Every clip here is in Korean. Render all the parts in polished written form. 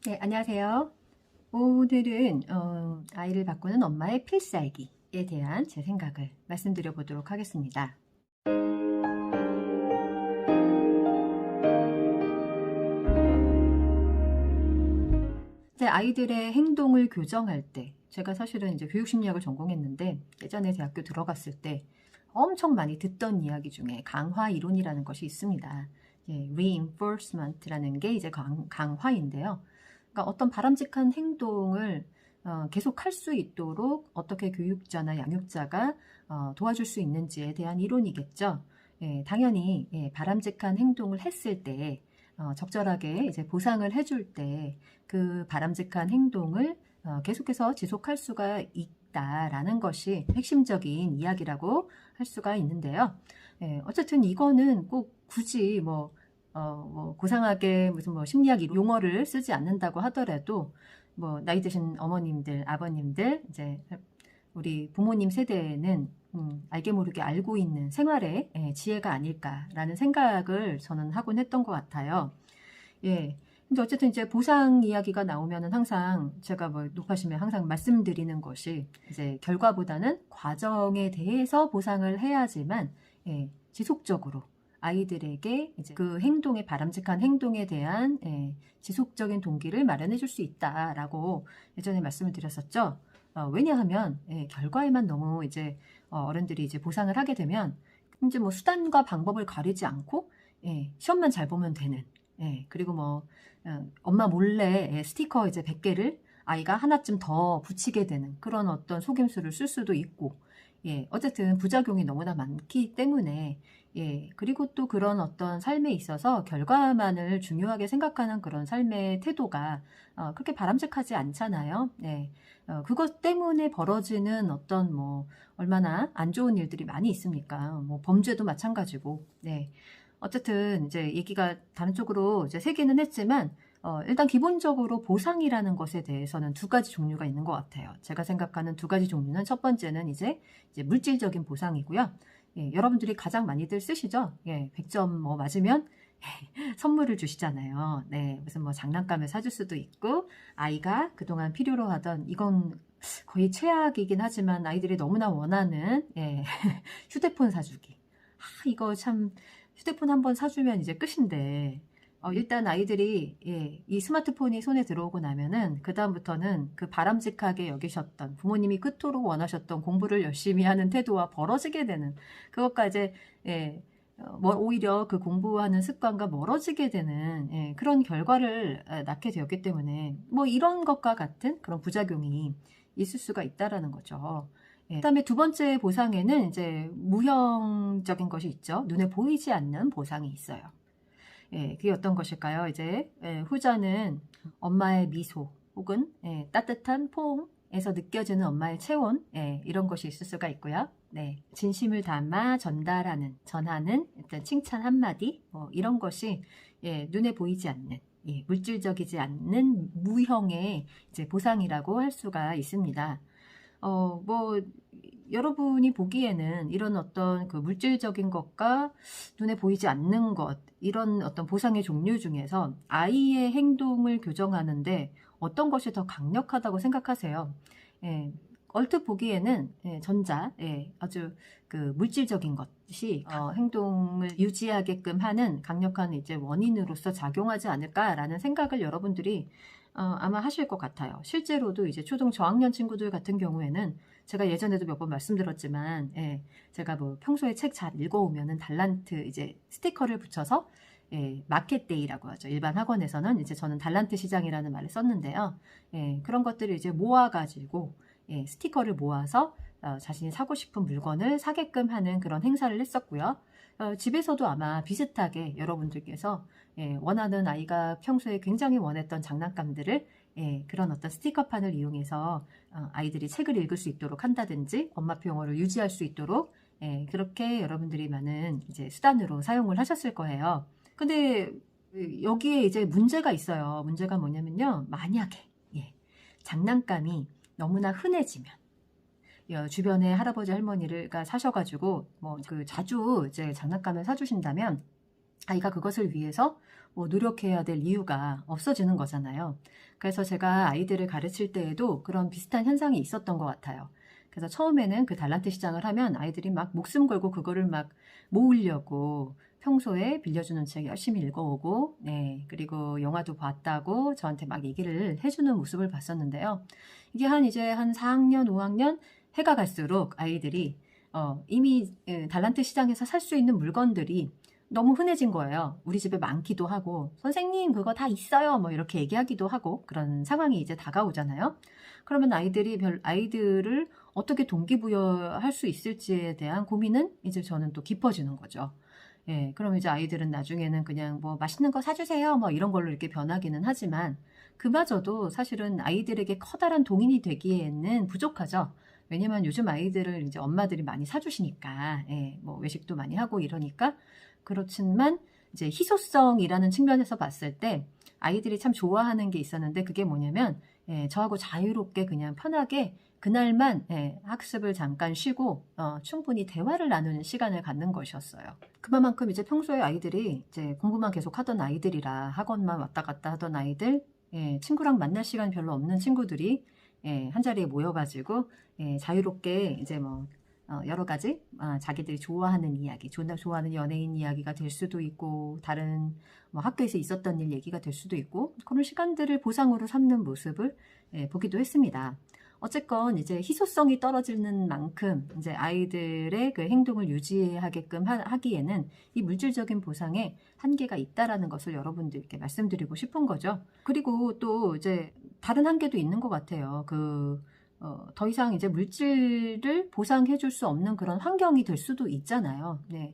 네, 안녕하세요. 오늘은 아이를 바꾸는 엄마의 필살기에 대한 제 생각을 말씀드려 보도록 하겠습니다. 제 아이들의 행동을 교정할 때, 제가 사실은 이제 교육심리학을 전공했는데 예전에 대학교 들어갔을 때 엄청 많이 듣던 이야기 중에 강화 이론이라는 것이 있습니다. reinforcement라는 게 이제 강화인데요. 그러니까 어떤 바람직한 행동을 계속 할 수 있도록 어떻게 교육자나 양육자가 도와줄 수 있는지에 대한 이론이겠죠. 예, 당연히 예, 바람직한 행동을 했을 때 적절하게 이제 보상을 해줄 때 그 바람직한 행동을 계속해서 지속할 수가 있다라는 것이 핵심적인 이야기라고 할 수가 있는데요. 예, 어쨌든 이거는 꼭 굳이 뭐 고상하게 무슨 뭐 심리학 용어를 쓰지 않는다고 하더라도 뭐 나이 드신 어머님들, 아버님들, 이제 우리 부모님 세대에는 알게 모르게 알고 있는 생활의 지혜가 아닐까라는 생각을 저는 하곤 했던 것 같아요. 예. 근데 어쨌든 이제 보상 이야기가 나오면은 항상 제가 뭐 녹화하시면 항상 말씀드리는 것이 이제 결과보다는 과정에 대해서 보상을 해야지만 예, 지속적으로 아이들에게 이제 그 행동의 바람직한 행동에 대한 지속적인 동기를 마련해 줄 수 있다라고 예전에 말씀을 드렸었죠. 왜냐하면 결과에만 너무 이제 어른들이 이제 보상을 하게 되면 이제 뭐 수단과 방법을 가리지 않고 시험만 잘 보면 되는 그리고 뭐 엄마 몰래 스티커 이제 100개를 아이가 하나쯤 더 붙이게 되는 그런 어떤 속임수를 쓸 수도 있고 어쨌든 부작용이 너무나 많기 때문에 그리고 또 그런 어떤 삶에 있어서 결과만을 중요하게 생각하는 그런 삶의 태도가 그렇게 바람직하지 않잖아요. 그것 때문에 벌어지는 어떤 뭐 얼마나 안 좋은 일들이 많이 있습니까? 뭐 범죄도 마찬가지고. 어쨌든 이제 얘기가 다른 쪽으로 이제 세기는 했지만 일단 기본적으로 보상이라는 것에 대해서는 두 가지 종류가 있는 것 같아요. 제가 생각하는 두 가지 종류는 첫 번째는 이제 물질적인 보상이고요. 여러분들이 가장 많이들 쓰시죠? 100점 뭐 맞으면 선물을 주시잖아요. 무슨 뭐 장난감을 사줄 수도 있고 아이가 그동안 필요로 하던 이건 거의 최악이긴 하지만 아이들이 너무나 원하는 휴대폰 사주기. 이거 참 휴대폰 한번 사주면 이제 끝인데 일단 아이들이 이 스마트폰이 손에 들어오고 나면은 그 다음부터는 그 바람직하게 여기셨던 부모님이 그토록 원하셨던 공부를 열심히 하는 태도와 벌어지게 되는 그것과 이제 뭐 오히려 그 공부하는 습관과 멀어지게 되는 그런 결과를 낳게 되었기 때문에 뭐 이런 것과 같은 그런 부작용이 있을 수가 있다라는 거죠. 그다음에 두 번째 보상에는 이제 무형적인 것이 있죠. 눈에 보이지 않는 보상이 있어요. 그게 어떤 것일까요? 이제 후자는 엄마의 미소 혹은 따뜻한 포옹에서 느껴지는 엄마의 체온 이런 것이 있을 수가 있고요. 진심을 담아 전하는 일단 칭찬 한마디 이런 것이 눈에 보이지 않는 물질적이지 않는 무형의 이제 보상이라고 할 수가 있습니다. 뭐 여러분이 보기에는 이런 어떤 그 물질적인 것과 눈에 보이지 않는 것 이런 어떤 보상의 종류 중에서 아이의 행동을 교정하는데 어떤 것이 더 강력하다고 생각하세요? 얼핏 보기에는 전자 아주 그 물질적인 것이 행동을 유지하게끔 하는 강력한 이제 원인으로서 작용하지 않을까라는 생각을 여러분들이 아마 하실 것 같아요. 실제로도 이제 초등 저학년 친구들 같은 경우에는 제가 예전에도 몇 번 말씀드렸지만 제가 뭐 평소에 책 잘 읽어오면은 달란트 이제 스티커를 붙여서 마켓데이라고 하죠. 일반 학원에서는 이제 저는 달란트 시장이라는 말을 썼는데요. 그런 것들을 이제 모아가지고 스티커를 모아서 자신이 사고 싶은 물건을 사게끔 하는 그런 행사를 했었고요. 집에서도 아마 비슷하게 여러분들께서 원하는 아이가 평소에 굉장히 원했던 장난감들을 그런 어떤 스티커판을 이용해서 아이들이 책을 읽을 수 있도록 한다든지 엄마표 영어를 유지할 수 있도록 그렇게 여러분들이 많은 이제 수단으로 사용을 하셨을 거예요. 근데 여기에 이제 문제가 있어요. 문제가 뭐냐면요. 만약에 장난감이 너무나 흔해지면 주변에 할아버지 할머니가 사셔가지고 뭐 그 자주 이제 장난감을 사주신다면 아이가 그것을 위해서 뭐 노력해야 될 이유가 없어지는 거잖아요. 그래서 제가 아이들을 가르칠 때에도 그런 비슷한 현상이 있었던 것 같아요. 그래서 처음에는 그 달란트 시장을 하면 아이들이 막 목숨 걸고 그거를 막 모으려고 평소에 빌려주는 책 열심히 읽어오고, 네, 그리고 영화도 봤다고 저한테 막 얘기를 해주는 모습을 봤었는데요. 이게 이제 한 4학년, 5학년 해가 갈수록 아이들이 이미 달란트 시장에서 살 수 있는 물건들이 너무 흔해진 거예요. 우리 집에 많기도 하고, 선생님 그거 다 있어요 뭐 이렇게 얘기하기도 하고, 그런 상황이 이제 다가오잖아요. 그러면 아이들을 어떻게 동기부여할 수 있을지에 대한 고민은 이제 저는 또 깊어지는 거죠. 예, 그럼 이제 아이들은 나중에는 그냥 뭐 맛있는 거 사주세요 뭐 이런 걸로 이렇게 변하기는 하지만, 그마저도 사실은 아이들에게 커다란 동인이 되기에는 부족하죠. 왜냐면 요즘 아이들을 이제 엄마들이 많이 사주시니까, 예, 뭐 외식도 많이 하고 이러니까. 그렇지만 이제 희소성이라는 측면에서 봤을 때 아이들이 참 좋아하는 게 있었는데, 그게 뭐냐면, 예, 저하고 자유롭게 그냥 편하게 그날만, 예, 학습을 잠깐 쉬고 충분히 대화를 나누는 시간을 갖는 것이었어요. 그만큼 이제 평소에 아이들이 이제 공부만 계속 하던 아이들이라, 학원만 왔다 갔다 하던 아이들, 예, 친구랑 만날 시간 별로 없는 친구들이, 예, 한 자리에 모여가지고, 예, 자유롭게 이제 뭐 여러 가지 자기들이 좋아하는 이야기, 좋아하는 연예인 이야기가 될 수도 있고, 다른 뭐 학교에서 있었던 일 얘기가 될 수도 있고, 그런 시간들을 보상으로 삼는 모습을, 예, 보기도 했습니다. 어쨌건 이제 희소성이 떨어지는 만큼 이제 아이들의 그 행동을 유지하게끔 하기에는 이 물질적인 보상에 한계가 있다라는 것을 여러분들께 말씀드리고 싶은 거죠. 그리고 또 이제 다른 한계도 있는 것 같아요. 더 이상 이제 물질을 보상해 줄 수 없는 그런 환경이 될 수도 있잖아요. 네.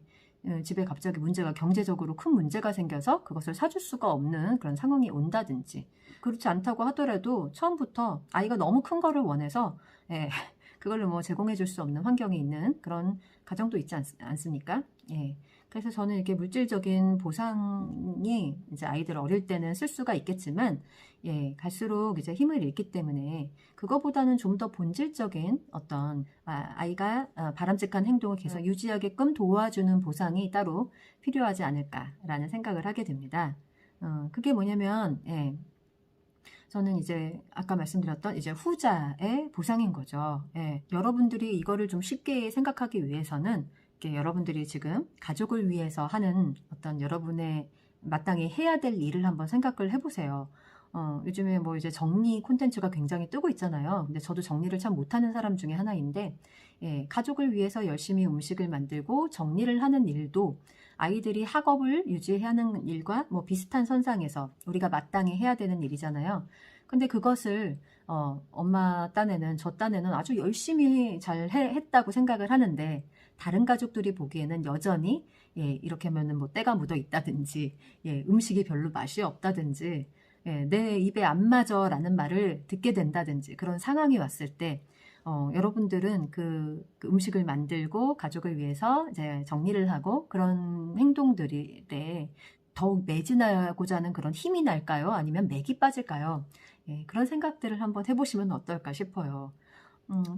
집에 갑자기 경제적으로 큰 문제가 생겨서 그것을 사줄 수가 없는 그런 상황이 온다든지, 그렇지 않다고 하더라도 처음부터 아이가 너무 큰 거를 원해서, 예, 그걸로 뭐 제공해 줄 수 없는 환경이 있는 그런 가정도 있지 않습니까? 예. 그래서 저는 이렇게 물질적인 보상이 이제 아이들 어릴 때는 쓸 수가 있겠지만, 예, 갈수록 이제 힘을 잃기 때문에 그거보다는 좀 더 본질적인 어떤 아이가 바람직한 행동을 계속 유지하게끔 도와주는 보상이 따로 필요하지 않을까라는 생각을 하게 됩니다. 그게 뭐냐면, 예, 저는 이제 아까 말씀드렸던 이제 후자의 보상인 거죠. 예, 여러분들이 이거를 좀 쉽게 생각하기 위해서는, 여러분들이 지금 가족을 위해서 하는 어떤 여러분의 마땅히 해야 될 일을 한번 생각을 해보세요. 요즘에 뭐 이제 정리 콘텐츠가 굉장히 뜨고 있잖아요. 근데 저도 정리를 참 못하는 사람 중에 하나인데, 예, 가족을 위해서 열심히 음식을 만들고 정리를 하는 일도 아이들이 학업을 유지하는 일과 뭐 비슷한 선상에서 우리가 마땅히 해야 되는 일이잖아요. 근데 그것을 엄마 딴에는, 저 딴에는 아주 열심히 잘 했다고 생각을 하는데, 다른 가족들이 보기에는 여전히, 예, 이렇게 하면은 뭐 때가 묻어 있다든지, 예, 음식이 별로 맛이 없다든지, 예, 내 입에 안 맞아라는 말을 듣게 된다든지, 그런 상황이 왔을 때 여러분들은 그 음식을 만들고 가족을 위해서 이제 정리를 하고 그런 행동들이 더욱 매진하고자 하는 그런 힘이 날까요? 아니면 맥이 빠질까요? 예, 그런 생각들을 한번 해보시면 어떨까 싶어요.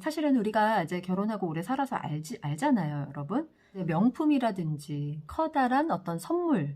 사실은 우리가 이제 결혼하고 오래 살아서 알잖아요, 여러분. 명품이라든지 커다란 어떤 선물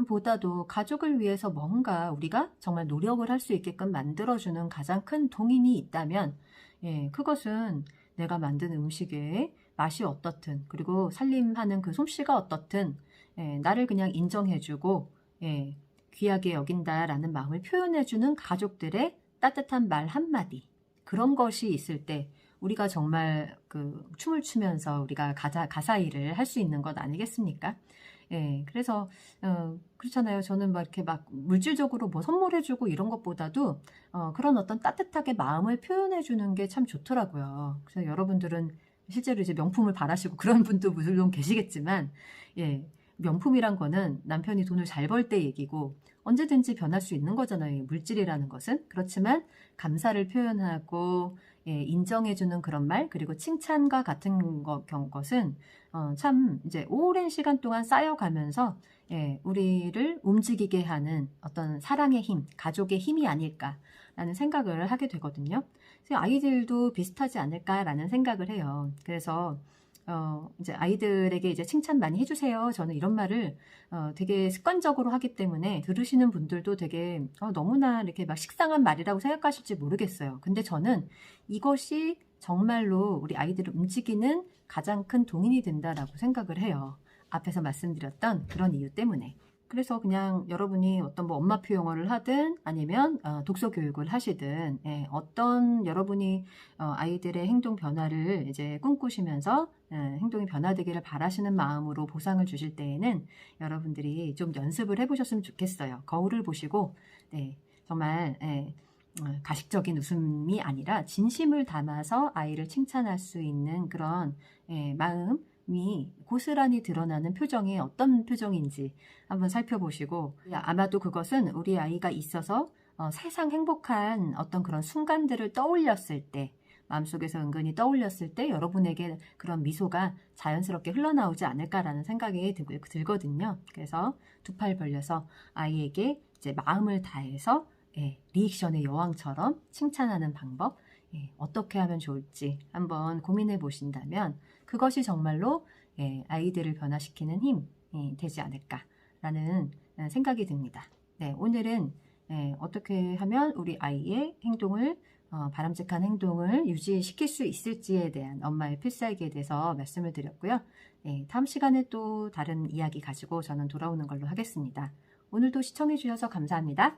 보다도 가족을 위해서 뭔가 우리가 정말 노력을 할 수 있게끔 만들어주는 가장 큰 동인이 있다면, 예, 그것은 내가 만든 음식의 맛이 어떻든, 그리고 살림하는 그 솜씨가 어떻든, 예, 나를 그냥 인정해주고, 예, 귀하게 여긴다라는 마음을 표현해주는 가족들의 따뜻한 말 한마디, 그런 것이 있을 때 우리가 정말 그 춤을 추면서 우리가 가사 일을 할 수 있는 것 아니겠습니까? 예, 그래서 그렇잖아요. 저는 막 이렇게 막 물질적으로 뭐 선물해주고 이런 것보다도 그런 어떤 따뜻하게 마음을 표현해주는 게 참 좋더라고요. 그래서 여러분들은 실제로 이제 명품을 바라시고 그런 분도 물론 계시겠지만, 예, 명품이란 거는 남편이 돈을 잘 벌 때 얘기고 언제든지 변할 수 있는 거잖아요. 물질이라는 것은. 그렇지만 감사를 표현하고, 예, 인정해주는 그런 말, 그리고 칭찬과 같은 것은 참 이제 오랜 시간 동안 쌓여가면서, 예, 우리를 움직이게 하는 어떤 사랑의 힘, 가족의 힘이 아닐까라는 생각을 하게 되거든요. 그래서 아이들도 비슷하지 않을까라는 생각을 해요. 그래서 이제 아이들에게 이제 칭찬 많이 해주세요. 저는 이런 말을 되게 습관적으로 하기 때문에 들으시는 분들도 되게 너무나 이렇게 막 식상한 말이라고 생각하실지 모르겠어요. 근데 저는 이것이 정말로 우리 아이들을 움직이는 가장 큰 동인이 된다라고 생각을 해요. 앞에서 말씀드렸던 그런 이유 때문에. 그래서 그냥 여러분이 어떤 뭐 엄마표 영어를 하든 아니면 독서 교육을 하시든 어떤 여러분이 아이들의 행동 변화를 이제 꿈꾸시면서 행동이 변화되기를 바라시는 마음으로 보상을 주실 때에는 여러분들이 좀 연습을 해보셨으면 좋겠어요. 거울을 보시고 정말 가식적인 웃음이 아니라 진심을 담아서 아이를 칭찬할 수 있는 그런 마음이 고스란히 드러나는 표정이 어떤 표정인지 한번 살펴보시고, 아마도 그것은 우리 아이가 있어서 세상 행복한 어떤 그런 순간들을 떠올렸을 때, 마음속에서 은근히 떠올렸을 때 여러분에게 그런 미소가 자연스럽게 흘러나오지 않을까라는 생각이 들거든요. 그래서 두 팔 벌려서 아이에게 이제 마음을 다해서 리액션의 여왕처럼 칭찬하는 방법, 어떻게 하면 좋을지 한번 고민해 보신다면 그것이 정말로 아이들을 변화시키는 힘이 되지 않을까라는 생각이 듭니다. 오늘은 어떻게 하면 우리 아이의 행동을 바람직한 행동을 유지시킬 수 있을지에 대한 엄마의 필살기에 대해서 말씀을 드렸고요. 다음 시간에 또 다른 이야기 가지고 저는 돌아오는 걸로 하겠습니다. 오늘도 시청해 주셔서 감사합니다.